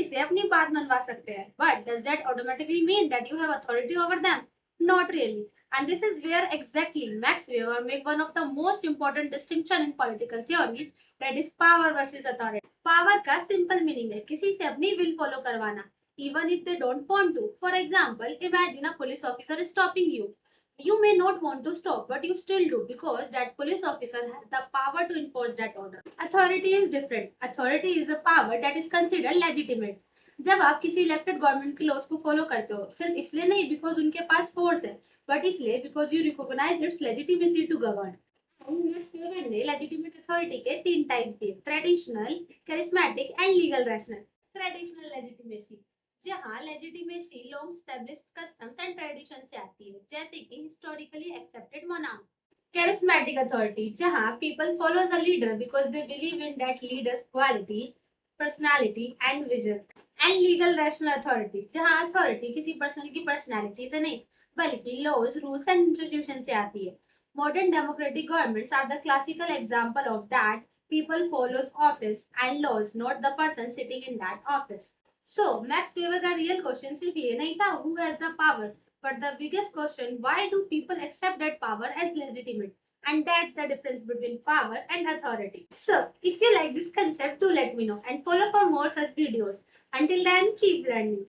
से अपनी बात मनवा सकते हैं, but does that automatically mean that you have authority over them? Not really. And this is where exactly Max Weber make one of the most important distinction in political theory, that is power versus authority. Power का simple meaning है किसी से अपनी will follow करवाना, even if they don't want to. For example, imagine a police officer stopping you. You may not want to stop, but you still do because that police officer has the power to enforce that order. Authority is different. Authority is a power that is considered legitimate. जब आप किसी elected government के laws को follow करते हो, सिर्फ इसलिए नहीं बिकॉज उनके पास फोर्स है, बट इसलिए because you recognise its legitimacy to govern. Max Weber ने लेजिटिमेट अथॉरिटी के तीन टाइप दिए: traditional, charismatic and legal rational. Traditional legitimacy, जहाँ legitimacy long established customs and tradition से आती है, जैसे कि historically accepted monarch. Charismatic authority, जहाँ people follows a leader because they believe in that leader's quality, personality and vision. And legal rational authority, जहाँ authority किसी person की personality से नहीं बल्कि laws, rules and institutions से आती है. Modern democratic governments are the classical example of that. People follows office and laws, not the person sitting in that office. So Max Weber का real question सिर्फ ये नहीं था who has the power, but the biggest question, why do people accept that power as legitimate? And that's the difference between power and authority. So, if you like this concept, do let me know and follow for more such videos. Until then, keep learning.